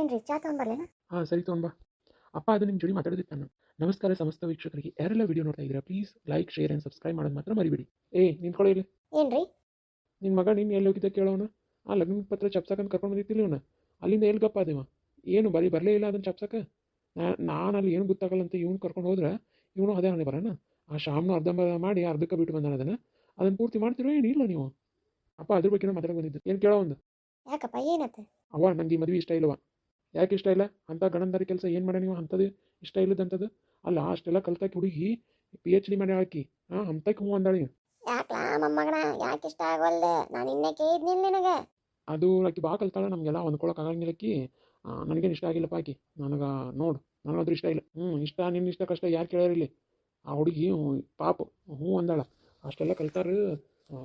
ಏನ್ರಿ ಚಾ ತೊಗೊಂಬರ್ಲೇನ? ಹಾಂ ಸರಿ ತೊಗೊಂಬಾ. ಅಪ್ಪ ಅದು ನಿಮ್ಮ ಜೋಡಿ ಮಾತಾಡೋದಿತ್ತು ನಾನು. ನಮಸ್ಕಾರ ಸಮಸ್ತ ವೀಕ್ಷಕರಿಗೆ, ಯಾರೆಲ್ಲ ವಿಡಿಯೋ ನೋಡ್ತಾ ಇದ್ದೀರಾ please like share and subscribe ಮಾಡೋದು ಮಾತ್ರ ಮರಿಬೇಡಿ. ನಿಂತ್ಕೊಳ್ಳೋ ಇಲ್ಲಿ. ಏನ್ರಿ? ನಿನ್ನ ಮಗ ನೀನು ಎಲ್ಲಿ ಹೋಗಿದ್ದ ಕೇಳೋನು? ಆ ಲಗ್ನ ಪತ್ರ ಚಪ್ಸಕ್ಕಂತ ಕರ್ಕೊಂಡು ಬಂದಿತ್ತಿಲ್ಲ ಇವನು. ಅಲ್ಲಿಂದ ಎಲ್ಲಿ ಗಪ್ಪ ಅದೇವ? ಏನು ಬರಲೇ ಇಲ್ಲ ಅದನ್ನು ಚಪ್ಸಕ್ಕೆ. ನಾನು ಅಲ್ಲಿ ಏನು ಗೊತ್ತಾಗಲ್ಲ ಅಂತ ಇವ್ನು ಕರ್ಕೊಂಡು ಹೋದ್ರೆ ಇವನು ಅದೇ ಹಣೆ ಬರೋಣ. ಆ ಶಾಮ್ನ ಅರ್ಧಂಬರ್ಧ ಮಾಡಿ ಅರ್ಧಕ್ಕೆ ಬಿಟ್ಟು ಬಂದಾನ ಅದನ್ನು ಪೂರ್ತಿ ಮಾಡ್ತಿರೋ ಏನಿಲ್ಲ ನೀವು. ಅಪ್ಪ ಅದ್ರ ಬಗ್ಗೆ ಮಾತಾಡಕ್ಕೆ ಬಂದಿದ್ದು. ಏನು ಕೇಳೋ ಒಂದು? ಯಾಕಪ್ಪ ಏನತ್ತ? ಅವ್ವ ನಂಗೆ ಈ ಮದುವೆ ಇಷ್ಟ ಇಲ್ಲವ. ಯಾಕೆ ಇಷ್ಟ ಇಲ್ಲ? ಅಂಥ ಗಣಂದಾರಿ ಕೆಲಸ ಏನು ಮಾಡ್ಯ ನೀವು? ಅಂಥದ್ದು ಇಷ್ಟ ಇಲ್ಲದಂಥದ್ದು ಅಲ್ಲ. ಅಷ್ಟೆಲ್ಲ ಕಲ್ತಾಕಿ ಹುಡುಗಿ PhD ಮಾಡಿ ಹಾಕಿ ಅಂಥಕ್ಕೆ ಹ್ಞೂ ಅಂದಾಳಿ. ಯಾಕಲಾ ಮೊಮ್ಮಗನ ಯಾಕೆ ಇಷ್ಟ ಆಗವಲ್ದೆ? ನಾನು ಇನ್ನೇ ಕೇಳಿದ್ನಿಲ್ಲ ನಿನಗೆ. ಅದು ಆಕಿ ಬಾ ಕಲ್ತಾಳೆ, ನಮಗೆಲ್ಲ ಹೊಂದ್ಕೊಳಕ್ಕೆ ಆಗಂಗಿಲ್ಲ ಆಕಿ. ನನಗೇನು ಇಷ್ಟ ಆಗಿಲ್ಲಪ್ಪ ಆಕಿ. ನನಗೆ ನೋಡು ನನಗಾದ್ರೂ ಇಷ್ಟ ಇಲ್ಲ. ಇಷ್ಟ ನಿನ್ನ ಇಷ್ಟ ಕಷ್ಟ ಯಾರು ಕೇಳ್ಯಾರಿಲ್ಲಿ? ಆ ಹುಡುಗಿ ಪಾಪ ಹ್ಞೂ ಅಂದಾಳ. ಅಷ್ಟೆಲ್ಲ ಕಲ್ತಾರ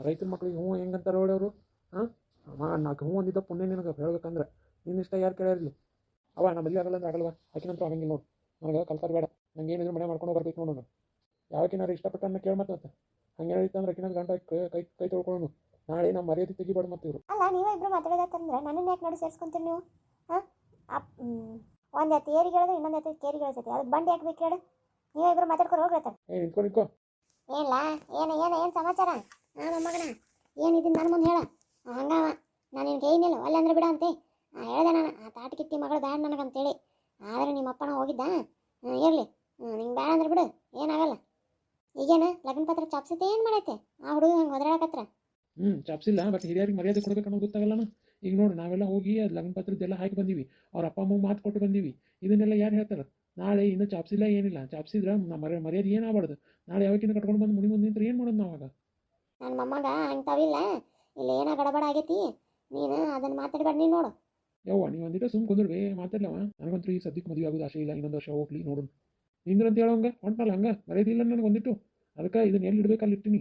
ರೈತರ ಮಕ್ಳಿಗೆ ಹ್ಞೂ ಹೆಂಗಂತಾರೆ ನೋಡಿ ಅವರು. ನಾಲ್ಕು ಹ್ಞೂ ಅಂದಿದ್ದ ಪುಣ್ಯ ನಿನಗೆ ಹೇಳ್ಬೇಕಂದ್ರೆ. ನಿನ್ನ ಇಷ್ಟ ಯಾರು ಕೇಳ್ಯಾರಿಲ್ಲಿ? ಅವ ನಾ ಮದುವೆ ಆಗಲ್ಲ ಅಂದ್ರೆ ಆಗಲ್ವ? ಆಕಿನಂತೂ ಆಗಂಗಿಲ್ಲ ನೋಡು. ನನಗೆ ಕಲ್ತಾರ ಬೇಡ. ನಂಗೆ ಏನಿದ್ರು ಮನೆ ಮಾಡ್ಕೊಂಡು ಬರ್ಬೇಕು ನೋಡೋಣ. ಯಾವಕಿನಾರು ಇಷ್ಟಪಟ್ಟನ್ನ ಕೇಳಿ ಮತ್ತೆ ಹಂಗೇನಾಯ್ತು ಅಂದ್ರೆ ಆಕಿನ ಗಂಟ ಕೈ ಕೈ ತೊಳ್ಕೊಳ್ಳೋಣ. ನಾಳೆ ನಮ್ಮ ಮರ್ಯಾದೆ ತೆಗಿಬಾರ್ದು ಮತ್ತೆ ಇವರು. ಅಲ್ಲ ನೀವೇ ಇಬ್ರು ಮಾತಾಡೋದಂದ್ರೆ ನನ್ನನ್ನು ಯಾಕೆ ನೋಡಿ ಸೇರಿಸ್ಕೊಂತೀರಿ ನೀವು? ಒಂದು ಎತ್ತು ಏರಿಗೆ ಹೇಳೋದು, ಇನ್ನೊಂದು ಎತ್ತು ಕೇರಿಗೆ ಹೇಳ್ತೈತಿ. ಅದಕ್ಕೆ ಬಂದು ಯಾಕೆ ಬೇಕು ಹೇಳು? ನೀವೇ ಇಬ್ರು ಮಾತಾಡ್ಕೊಂಡು ಹೋಗ್ರತ್ತ. ನಿಂತ್ಕೊ. ಏನಿಲ್ಲ ಏನು ಸಮಾಚಾರ? ಮೊಮ್ಮಗನ ಏನಿದ್ದೀನಿ ನನ್ನ ಮುಂದೆ ಹೇಳ. ಹಂಗವ ನಾನು ನಿನ್ಗೆ ಏನಿಲ್ಲ ಅಲ್ಲ ಅಂದ್ರೆ ಬಿಡ ಅಂತೆ ಹೇಳ್ದೆ ನಾನು. ಆ ತಾಟಕಿತ್ತಿ ಮಗಳು ಬ್ಯಾಡ ನನಗಂತೇಳಿ. ಆದರೆ ನಿಮ್ಮ ಅಪ್ಪನ ಹೋಗಿದ್ದ. ಇರಲಿ, ನಿಂಗೆ ಬ್ಯಾಡ ಅಂದ್ರೆ ಬಿಡು, ಏನಾಗಲ್ಲ. ಈಗೇನು ಲಗ್ನ ಪತ್ರ ಚಾಪ್ಸಿತೆ ಏನು ಮಾಡೈತೆ ಆ ಹುಡುಗ ಹಂಗೆ ಒದರಾಡಕತ್ರ? ಚಾಪ್ಸಿಲ್ಲ, ಬಟ್ ಹಿರಿಯರಿಗೆ ಮರ್ಯಾದೆ ಕೊಡ್ಬೇಕು ಅನ್ನೋದು ಗೊತ್ತಾಗಲ್ಲ. ಈಗ ನೋಡಿ ನಾವೆಲ್ಲ ಹೋಗಿ ಅದು ಲಗ್ನ ಪತ್ರದ್ದೆಲ್ಲ ಹಾಕಿ ಬಂದೀವಿ. ಅವ್ರ ಅಪ್ಪ ಅಮ್ಮಗೆ ಮಾತು ಕೊಟ್ಟು ಬಂದೀವಿ. ಇದನ್ನೆಲ್ಲ ಯಾರು ಹೇಳ್ತಾರೆ? ನಾಳೆ ಇನ್ನೂ ಚಾಪ್ಸಿಲ್ಲ ಏನಿಲ್ಲ. ಚಾಪ್ಸಿದ್ರೆ ಮರ್ಯಾದೆ ಏನಾಗಬಾರ್ದು. ನಾಳೆ ಯಾವಕ್ಕಿಂತ ಕಟ್ಕೊಂಡು ಬಂದು ಮುನಿ ಮುಂದೆ ನಿಂತ್ರೆ ಏನು ಮಾಡೋದು ನಾವಾಗ? ನನ್ನ ಮೊಮ್ಮಗ ಅಂಥವಿಲ್ಲ. ಇಲ್ಲಿ ಏನೋ ಗಡಬಡ ಆಗೈತಿ. ನೀನು ಅದನ್ನು ಮಾತಾಡಬೇಡ. ನೀನು ನೋಡು ಯವ್ವ, ನೀವು ಒಂದಿಟ್ಟು ಸುಮ್ಮ ಕುಂದ್ರವೇ ಮಾತಾಡ್ಲವ. ನನಗಂತೂ ಈ ಸದ್ಯಕ್ಕೆ ಮದುವೆ ಆಗೋದು ಆಸೆ ಇಲ್ಲ. ಇನ್ನೊಂದು ವರ್ಷ ಹೋಗ್ಲಿ ನೋಡೋಣ. ನಿಂದ್ರಂತ ಹೇಳೋಂಗೆ ಹೊಂಟಲ್ಲ ಹಂಗೆ ಮರ್ಯಾದಿಲ್ಲ ನನಗೆ ಒಂದಿಟ್ಟು. ಅದಕ್ಕೆ ಇದನ್ನ ಎಲ್ಲಿ ಇಡಬೇಕು ಅಲ್ಲಿ ಇಟ್ಟಿನಿ.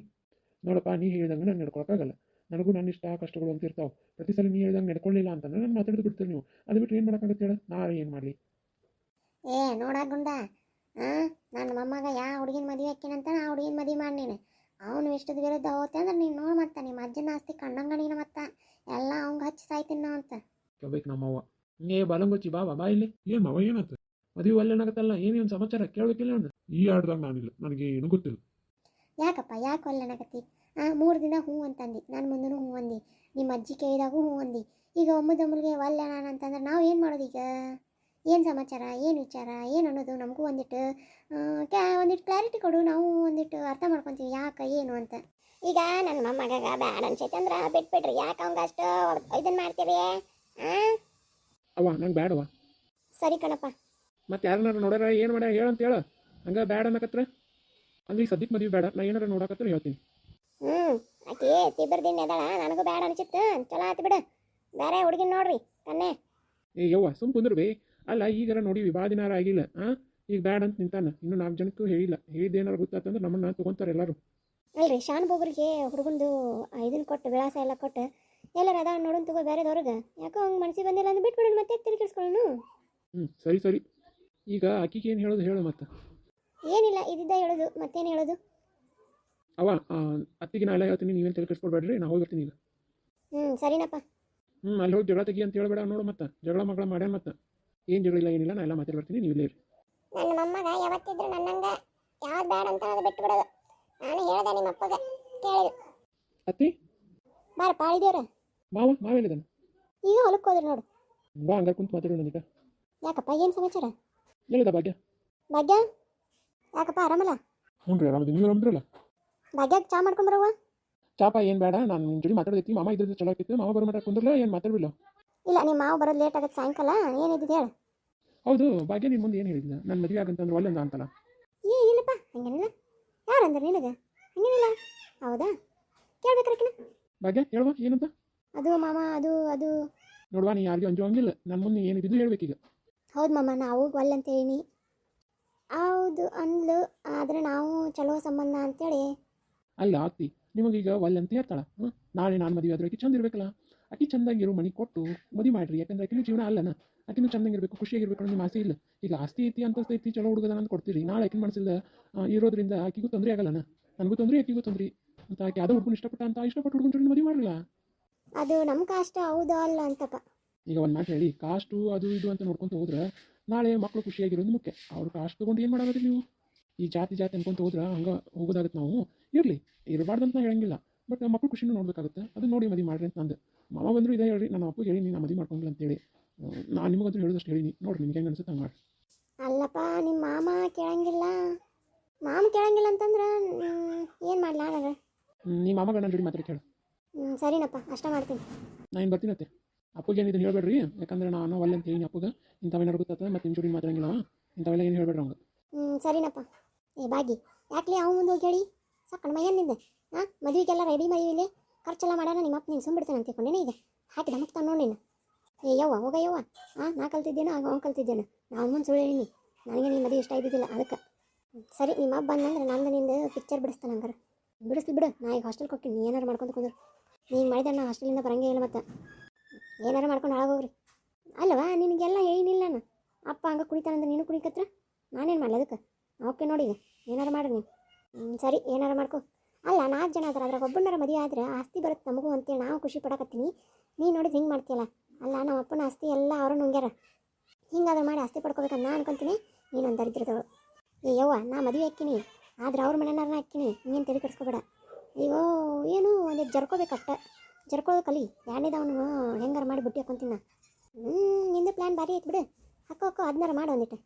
ನೋಡಪ್ಪ, ನೀ ಹೇಳಿದಂಗೆ ನಾನು ನಡ್ಕೊಳಕ್ಕಾಗಲ್ಲ. ನನಗೂ ನನ್ನ ಇಷ್ಟ ಕಷ್ಟಗಳು ಅಂತ ಇರ್ತಾವೆ. ಪ್ರತಿ ಸಲ ನೀ ಹೇಳ್ದಂಗೆ ನಡ್ಕೊಳ್ಳಿಲ್ಲ ಅಂತಂದ್ರೆ ನಾನು ಮಾತಾಡೋದು ಬಿಡ್ತೀನಿ. ನೀವು ಅದು ಬಿಟ್ಟು ಏನು ಮಾಡೋಕ್ಕಾಗತ್ತೆ ಹೇಳ? ನಾಳೆ ಏನು ಮಾಡಲಿ? ನೋಡಾಗುಂಡ, ನನ್ನ ಮೊಮ್ಮಗ ಯಾವ ಹುಡುಗಿನ ಮದುವೆ ಹಾಕಿನಂತ ಆ ಹುಡುಗಿನ ಮದುವೆ ಮಾಡಿ ನೀನು ಅವನು ಇಷ್ಟದ ವಿರುದ್ಧ ಹೋಗ್ತೆ ಅಂದ್ರೆ ನೀನು ನೋಡಿ ಮತ್ತೆ ನಿಮ್ಮ ಅಜ್ಜನ ಆಸ್ತಿ ಕಣ್ಣಂಗಣಿನ ಮತ್ತೆ ಎಲ್ಲ ಅವಂಗೆ ಹಚ್ಚಿ ಸಾಯ್ತೀನಿ ನಾವು ಅಂತ ಕೇಳ್ಬೇಕು ನಮ್ಮವ್ವ. ಬಾಲಂಗೊಚ್ಚಿ ಬಾ ಇಲ್ಲಿ. ಏನು ಮಾವ ಏನಾಯ್ತು? ಮದುವೆ ಒಳ್ಳೆನಾಗತ್ತಲ್ಲ, ಏನೇನು ಸಮಾಚಾರ ಕೇಳಬೇಕಿಲ್ಲ ಅಂದ್ರೆ ಈ ಆಡ್ದಾಗ ನಾನಿಲ್ಲ, ನನಗೆ ಏನು ಗೊತ್ತಿಲ್ಲ. ಯಾಕಪ್ಪ ಯಾಕೆ ಒಳ್ಳೆನಾಗತ್ತಿ? 3 ದಿನ ಹ್ಞೂ ಅಂತಂದು ನಾನು ಮುಂದೂ ಹ್ಞೂ ಅಂದು, ನಿಮ್ಮ ಅಜ್ಜಿ ಕೇಳಿದಾಗೂ ಹ್ಞೂ ಅಂದು. ಈಗ ಒಮ್ಮದೊಮ್ಮಲಿಗೆ ಒಳ್ಳೆ ನಾನು ಅಂತಂದ್ರೆ ನಾವು ಏನು ಮಾಡೋದು ಈಗ? ಏನು ಸಮಾಚಾರ, ಏನು ವಿಚಾರ, ಏನು ಅನ್ನೋದು ನಮಗೂ ಒಂದಿಟ್ಟು ಕ್ಲಾರಿಟಿ ಕೊಡು. ನಾವು ಒಂದಿಟ್ಟು ಅರ್ಥ ಮಾಡ್ಕೊತೀವಿ ಯಾಕೆ ಏನು ಅಂತ. ಈಗ ನನ್ನ ಮೊಮ್ಮಗ ಬ್ಯಾಡ ಅನ್ಸೈತೆ ಅಂದ್ರೆ ಬಿಟ್ಬಿಡ್ರಿ. ಯಾಕೆ ಅವಂಗ ಅಷ್ಟು ಇದನ್ನು ಮಾಡ್ತೀರಿ? ಅವ್ವ ನಂಗೆ ಬ್ಯಾಡವ. ಸರಿ ಕಣಪ್ಪ. ಮತ್ತೆ ಯಾರನ್ನಾರು ನೋಡ್ಯಾರ ಏನು ಮಾಡ್ಯಾರ ಹೇಳಂತ ಹೇಳ. ಹಂಗೆ ಬ್ಯಾಡ ಅನ್ನಕತ್ರ ಅಂದ್ರೆ ಈಗ ಸದ್ಯಕ್ಕೆ ಮದುವೆ ಬೇಡ. ನಾ ಏನಾರ ನೋಡಕತ್ರ ಹೇಳ್ತೀನಿ. ಆಕಿ ತಿಬ್ಬರ್ದಿನ ಎದಾಳ. ನನಗೂ ಬ್ಯಾಡ ಅನ್ಸಿತ್ತು. ಚಲೋ ಆಯ್ತು ಬಿಡು. ಬೇರೆ ಹುಡುಗಿನ ನೋಡ್ರಿ ಕನ್ನೆ. ಯವ್ವ ಸುಮ್ಮ ಕುಂದ್ರಬೇ. ಅಲ್ಲ ಈಗಾರ ನೋಡಿವಿ ಭಾಳ ದಿನಾರ ಆಗಿಲ್ಲ. ಈಗ ಬ್ಯಾಡ ಅಂತ ನಿಂತಾನ. ಇನ್ನೂ 4 ಜನಕ್ಕೂ ಹೇಳಿಲ್ಲ. ಹೇಳಿದ್ದೇನಾರು ಗೊತ್ತಾತಂದ್ರೆ ನಮ್ಮನ್ನ ತೊಗೊಂತಾರೆ ಎಲ್ಲರೂ. ಅಲ್ರಿ ಶಾನ್ ಬೋಬ್ರಿಗೆ ಹುಡುಗಂದು ಇದನ್ನು ಕೊಟ್ಟು ವಿಳಾಸ ಎಲ್ಲ ಕೊಟ್ಟು ಎಲ್ಲರ ಅದ ನೋಡೋಣ ತಗೋ ಬೇರೆದವ್ರಿಗೆ. ಯಾಕೋ ಹಂಗೆ ಮನಸ್ಸಿಗೆ ಬಂದಿಲ್ಲ ಅಂದ್ರೆ ಬಿಟ್ಬಿಡೋಣ. ಮತ್ತೆ ತಲೆ ಕೆಡಿಸ್ಕೊಳ್ಳೋಣ. ಸರಿ. ಈಗ ಆಕಿಗೆ ಏನು ಹೇಳೋದು ಹೇಳು ಮತ್ತೆ. ಏನಿಲ್ಲ, ಇದ್ದಿದ್ದ ಹೇಳೋದು. ಮತ್ತೇನು ಹೇಳೋದು? ಅವ್ವ ಅತ್ತಿಗೆ ನಾ ಎಲ್ಲ ಹೇಳ್ತೀನಿ, ನೀವೇನು ತಲೆ ಕೆಡಿಸ್ಕೊಡ್ಬೇಡ್ರಿ. ನಾ ಹೋಗಿ ಬರ್ತೀನಿ ಈಗ. ಸರಿನಪ್ಪ. ಅಲ್ಲಿ ಹೋಗಿ ಜಗಳ ತೆಗಿ ಅಂತ ಹೇಳ್ಬೇಡ ನೋಡು. ಮತ್ತೆ ಜಗಳ ಮಗಳ ಮಾಡ್ಯಾನ. ಮತ್ತೆ ಏನು ಜಗಳ ಇಲ್ಲ ಏನಿಲ್ಲ. ನಾ ಎಲ್ಲ ಮಾತಾಡಿ ಬರ್ತೀನಿ, ನೀವು ಇಲ್ಲೇ ಇರಿ. ನನ್ನ ಮೊಮ್ಮಗ ಯಾವತ್ತಿದ್ರು ನನ್ನಂಗೆ ಯಾವ್ದು ಬೇಡ ಅಂತ ಅದು ಬಿಟ್ಟು ಬಿಡೋದು. ನಾನು ಹೇಳ್ದೆ ನಿಮ್ಮ ಅಪ್ಪಗೆ, ಕೇಳಿದ್ರು. ಅತ್ತಿ ಬಾರ ಪಾಳಿದೇವ್ರ. ಮಾವೆಲ್ಲಿದ್ದಾನೆ? ಈಗ ಹೊಲಕ್ಕೆ ಹೋದ್ರು ನೋಡು. ಬಾ ಹಂಗಾರೆ ಕುಂತು ಮಾತಾಡೋಣ ಈಗ. ಯಾಕಪ್ಪ ಏನು ಸಮಾಚಾರ? ಎಲ್ಲಿದ ಭಾಗ್ಯ? ಭಾಗ್ಯ ಯಾಕಪ್ಪ ಆರಾಮಲ್ಲ? ಹ್ಞೂ ರೀ ಆರಾಮದಿ. ನೀವು ಆರಾಮದ್ರಲ್ಲ? ಭಾಗ್ಯಕ್ಕೆ ಚಾ ಮಾಡ್ಕೊಂಡು ಬರವ್ವ. ಚಾಪ ಏನು ಬೇಡ. ನಾನು ನಿಮ್ಮ ಜೋಡಿ ಮಾತಾಡ್ದೈತಿ. ಮಾಮ ಇದ್ರದ್ದು ಚಲೋ ಆಕಿತ್ತು. ಮಾಮ ಬರೋ ಮಟ್ಟ ಕುಂದ್ರಲ್ಲ, ಏನು ಮಾತಾಡಲಿಲ್ಲ. ಇಲ್ಲ, ನಿಮ್ಮ ಮಾವು ಬರೋದು ಲೇಟ್ ಆಗುತ್ತೆ ಸಾಯಂಕಾಲ. ಏನಿದ್ದು ಹೇಳು. ಹೌದು ಭಾಗ್ಯ, ನಿನ್ನ ಮುಂದೆ ಏನು ಹೇಳಿದ್ನ? ನನ್ನ ಮದುವೆ ಆಗಂತಂದ್ರೆ ಒಳ್ಳೆಂದ ಅಂತಲ್ಲ. ಇಲ್ಲಪ್ಪ ಹಂಗೇನಿಲ್ಲ. ಯಾರು ಅಂದ್ರೆ ನಿನಗೆ? ಹಂಗೇನಿಲ್ಲ. ಹೌದಾ? ಕೇಳ್ಬೇಕ್ರಕಿನ. ಭಾಗ್ಯ ಹೇಳುವ ಏನಂತ? ಅದು ಮಾಮ ಅದು ನೋಡುವ, ನೀ ಯಾರಿಗೂ ಅಂಜು ಹಂಗಿಲ್ಲ. ನನ್ನ ಮುಂದೆ ಏನಿದ್ದು ಹೇಳ್ಬೇಕೀಗ. ಹೌದು ಮಾಮ, ನಾವು ಒಳ್ಳೆ ಅಂತ ಹೇಳಿ ಹೌದು ಅಂದ್ಲು. ಆದರೆ ನಾವು ಚಲೋ ಸಂಬಂಧ ಅಂತೇಳಿ. ಅಲ್ಲ ಅತ್ತಿ, ನಿಮಗೀಗ ಒಳ್ಳೆ ಅಂತ ಹೇಳ್ತಾಳ. ನಾಳೆ ನಾನು ಮದುವೆ ಆದ್ರೆ ಆಕಿ ಚಂದ ಇರಬೇಕಲ್ಲ. ಆಕಿ ಚಂದಾಗಿರೋ ಮನೆ ಕೊಟ್ಟು ಮದುವೆ ಮಾಡಿರಿ. ಯಾಕಂದ್ರೆ ಆಕಿನೂ ಜೀವನ ಅಲ್ಲನ. ಆಕಿನೂ ಚಂದಂಗಿರ್ಬೇಕು, ಖುಷಿಯಾಗಿರ್ಬೇಕು ಅನ್ನೋ ನಿಮ್ಮ ಆಸೆ ಇಲ್ಲ. ಈಗ ಆಸ್ತಿ ಐತಿ ಅಂತಸ್ತು ಐತಿ ಚಲೋ ಹುಡುಗದ ಅಂತ ಕೊಡ್ತೀರಿ. ನಾಳೆ ಆಕಿನ ಮನಸ್ಸಿಲ್ಲ ಇರೋದ್ರಿಂದ ಆಕಿಗೂ ತೊಂದರೆ ಆಗಲ್ಲನ. ನನಗೂ ತೊಂದರೆ, ಆಕಿಗೂ ತೊಂದರೆ ಅಂತ. ಆಕೆ ಯಾವುದೋ ಹುಡುಗನ ಇಷ್ಟಪಟ್ಟ ಅಂತ ಇಷ್ಟಪಟ್ಟು ಹುಡುಗನ ಜೋಡಿ ಮದುವೆ ಮಾಡಲಿಲ್ಲ. ಅದು ನಮ್ಮ ಕಾಷ್ಟ ಹೌದಾ ಅಲ್ಲ ಅಂತಪ್ಪ. ಈಗ ಒಂದು ಮಾತು ಹೇಳಿ, ಕಾಸ್ಟು ಅದು ಇದು ಅಂತ ನೋಡ್ಕೊಂತ ಹೋದ್ರೆ ನಾಳೆ ಮಕ್ಕಳು ಖುಷಿಯಾಗಿರೋದು ಮುಖ್ಯ. ಅವ್ರು ಕಾಸ್ಟ್ ತೊಗೊಂಡು ಏನು ಮಾಡೋದು ನೀವು? ಈ ಜಾತಿ ಜಾತಿ ಅನ್ಕೊಂತ ಹೋದ್ರೆ ಹಂಗೆ ಹೋಗೋದಾಗುತ್ತೆ ನಾವು. ಇರಲಿ, ಇರಬಾರ್ದಂತ ನಾ ಹೇಳಂಗಿಲ್ಲ, ಬಟ್ ಮಕ್ಕಳು ಖುಷಿನೂ ನೋಡ್ಬೇಕಾಗುತ್ತೆ. ಅದು ನೋಡಿ ಮದುವೆ ಮಾಡ್ರಿ ಅಂತ ಅಂದೆ. ಮಾವ ಬಂದರೂ ಇದೇ ಹೇಳ್ರಿ, ನಾನು ಅಪ್ಪಗೆ ಹೇಳಿ ನಾ ಮದುವೆ ಮಾಡ್ಕೊಂಡಿಲ್ಲ ಅಂತೇಳಿ. ನಾನು ನಿಮಗಂತೂ ಹೇಳಿದಷ್ಟು ಹೇಳೀನಿ, ನೋಡಿರಿ ನಿಮ್ಗೆ ಹೆಂಗೆ ಅನ್ಸುತ್ತೆ ಹಂಗೆ ಮಾಡಿ. ಅಲ್ಲಪ್ಪ ನಿಮ್ಮ ಮಾಮ ಕೇಳಂಗಿಲ್ಲ. ಮಾಮ ಕೇಳಂಗಿಲ್ಲ ಅಂತಂದ್ರೆ ಏನು ಮಾಡಲ ನನಗೆ? ನಿಮ್ಮ ಮಾಮಗ ನಾನು ಜೋಡಿ ಮಾತಾಡಿ ಕೇಳು. ಸರಿನಪ್ಪ, ಅಷ್ಟ ಮಾಡ್ತೀನಿ. ನಾನು ಏನು ಬರ್ತೀನತ್ತೆ. ಅಪ್ಪಗೆ ಏನು ಇದನ್ನು ಹೇಳ್ಬೇಡ್ರಿ, ಯಾಕಂದ್ರೆ ನಾನು ಒಲ್ಲೆ ಅಂತ ಹೇಳಿ ಅಪ್ಪಗೆ ಇಂಥವೇನಾರು ಗೊತ್ತಾಗ್ತದೆ, ಮತ್ತು ನಿಮ್ಮ ಜೋಡಿ ಮಾತಾಡಂಗಿಲ್ಲ, ಇಂಥವೆಲ್ಲ ಏನು ಹೇಳ್ಬೇಡ್ರಿ ಅವ್ಗೆ. ಸರಿನಪ್ಪ. ಏ ಬಾಗಿ, ಯಾಕ್ಲಿ ಅವ್ನು ಮುಂದೆ ಹೋಗಿ ಹೇಳಿ ಸಾಕಣ್ಣ ಮೈಯನ್ ನಿಂದೆ. ಮದುವೆಗೆಲ್ಲ ರೆಡಿ ಮದುವೆಲಿ ಖರ್ಚೆಲ್ಲ ಮಾಡ್ಯಾನ ನಿಮ್ಮ ಅಪ್ಪ ನೀನು ಸುಮ್ಬಿಡ್ತಾನೆ ಅಂತ ತಿಳ್ಕೊಂಡೇನೆ. ಈಗ ಹಾಕಿ ನಮಗ್ತಾನೆ ನೋಡಿ ನೀನು. ಏ ಯವ್ವ ಹೋಗ ಯವ್ವ. ನಾ ಕಲ್ತಿದ್ದೇನೋ ಆಗ ಅವ್ನು ಕಲ್ತಿದ್ದೇನೆ. ನಾವು ಮುಂದೆ ಸುಳ್ಳು ಹೇಳಿ ನನಗೆ ನೀನು ಮದುವೆ ಇಷ್ಟ ಇದ್ದಿದ್ದಿಲ್ಲ ಅದಕ್ಕೆ. ಸರಿ, ನಿಮ್ಮ ಅಪ್ಪ ಬಂದಂದ್ರೆ ನಂದು ನಿಂದು ಪಿಕ್ಚರ್ ಬಿಡಿಸ್ತಾನೆ ಹಂಗಾರೆ. ಬಿಡಿಸ್ಲಿ ಬಿಡು, ನಾ ಈಗ ಹಾಸ್ಟೆಲ್ಗೆ ಹೋಗ್ತೀನಿ. ನೀ ಏನಾರು ಮಾಡ್ಕೊಂಡು ಕುಂದ್ರು. ನೀನು ಮಾಡಿದ್ರೆ ನಾ ಹಾಸ್ಟೆಲಿಂದ ಬರಂಗೇ ಇಲ್ಲ. ಮತ್ತು ಏನಾರು ಮಾಡ್ಕೊಂಡು ಹಾಳಾಗೋಗ್ರಿ. ಅಲ್ಲವಾ ನಿನಗೆಲ್ಲ ಏನಿಲ್ಲ ನಾನು. ಅಪ್ಪ ಹಂಗೆ ಕುಡಿತಾನಂದ್ರೆ ನೀನು ಕುಡಿಕತ್ರ ನಾನೇನು ಮಾಡಲಿ ಅದಕ್ಕೆ? ಓಕೆ ನೋಡಿ, ಈಗ ಏನಾರು ಮಾಡ್ರಿ ನೀವು. ಸರಿ, ಏನಾರು ಮಾಡ್ಕೊ. ಅಲ್ಲ 4 ಜನ ಅದ್ರ ಅದ್ರಾಗ ಒಬ್ಬನಾರ ಮದುವೆ ಆದ್ರೆ ಆಸ್ತಿ ಬರುತ್ತೆ ನಮಗೂ ಅಂತೇಳಿ ನಾವು ಖುಷಿ ಪಡಕತ್ತೀನಿ. ನೀನು ನೋಡಿದ್ರೆ ಹಿಂಗೆ ಮಾಡ್ತೀಯಲ್ಲ. ಅಲ್ಲ ನಮ್ಮ ಅಪ್ಪನ ಆಸ್ತಿ ಎಲ್ಲ ಅವರು ನುಂಗ್ಯಾರ. ಹಿಂಗಾದ್ರೆ ಮಾಡಿ ಆಸ್ತಿ ಪಡ್ಕೋಬೇಕಂತ ನಾ ಅನ್ಕೊಂತೀನಿ. ನೀನೊಂದು ದರಿದ್ರದವಳು. ಏ ಯವ್ವ, ನಾ ಮದುವೆ ಹಾಕಿನಿ, ಆದ್ರೆ ಅವ್ರ ಮನೆಯವ್ರನ್ನ ಹಾಕಿನಿ. ನೀನು ತಲೆ ಕೆಡಿಸ್ಕೋಬೇಡ. ಅಯ್ಯೋ ಏನು ಒಂದು ಜರ್ಕೋಬೇಕಷ್ಟ. ಜರ್ಕೊಳ್ಳೋ ಕಲಿ. ಎರಡನೇದವನು ಹೆಂಗಾರು ಮಾಡಿ ಬುಟ್ಟಿ ಹಾಕೊಂತೀನಿ ನಾ. ನಿಂದು ಪ್ಲ್ಯಾನ್ ಭಾರಿ ಐತೆ ಬಿಡು. ಹಾಕೋ 16 ಮಾಡು ಒಂದಿಟ್ಟು.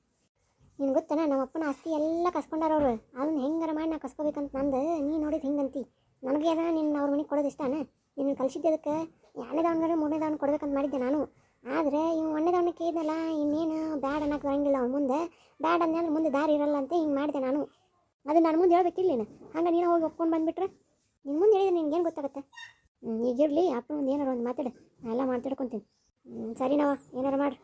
ನಿನ್ಗೆ ಗೊತ್ತನ ನಮ್ಮ ಅಪ್ಪನ ಆಸ್ತಿ ಎಲ್ಲ ಕಸ್ಕೊಂಡಾರವ್ರು. ಅದನ್ನ ಹೆಂಗಾರ ಮಾಡಿ ನಾ ಕಸ್ಕೋಬೇಕಂತ ನಂದು. ನೀ ನೋಡಿದ್ದು ಹಿಂಗಂತಿ. ನನಗೆ ಅದ ನಿನ್ನ ಅವ್ರ ಮನೆಗೆ ಕೊಡೋದು ಇಷ್ಟನ. ನಿನ್ನ ಕಲಿಸಿದ್ದೆ ಅದಕ್ಕೆ 2ನೇದವನಿಗೆ 3ನೇದವನು ಕೊಡ್ಬೇಕಂತ ಮಾಡಿದ್ದೆ ನಾನು. ಆದರೆ ಇವು 1ನೇದವನಿಗೆ ಕೇಳಿದ್ನಲ್ಲ, ಇನ್ನೇನು ಬ್ಯಾಡ್ ಅನ್ನಕ್ಕೆ ಬರಂಗಿಲ್ಲ ಅವ್ನು ಮುಂದೆ. ಬ್ಯಾಡ್ ಅಂದೆ ಅಂದ್ರೆ ಮುಂದೆ ದಾರಿ ಇರಲ್ಲ ಅಂತ ಹಿಂಗೆ ಮಾಡಿದೆ ನಾನು. ಅದು ನಾನು ಮುಂದೆ ಹೇಳ್ಬೇಕಿಲ್ಲ ನೀನು. ಹಂಗೆ ನೀನು ಹೋಗಿ ಒಪ್ಕೊಂಡು ಬಂದುಬಿಟ್ರೆ ನಿನ್ನ ಮುಂದೆ ಹೇಳಿದ್ರೆ ನಿನ್ಗೇನು ಗೊತ್ತಾಗುತ್ತೆ? ಈಗಿರಲಿ, ಅಪ್ಪನ ಮುಂದೆ ಏನಾರು ಒಂದು ಮಾತಾಡು. ನಾ ಎಲ್ಲ ಮಾತಾಡ್ಕೊತೀನಿ. ಸರಿ ನಾವ, ಏನಾರು ಮಾಡ್ರಿ.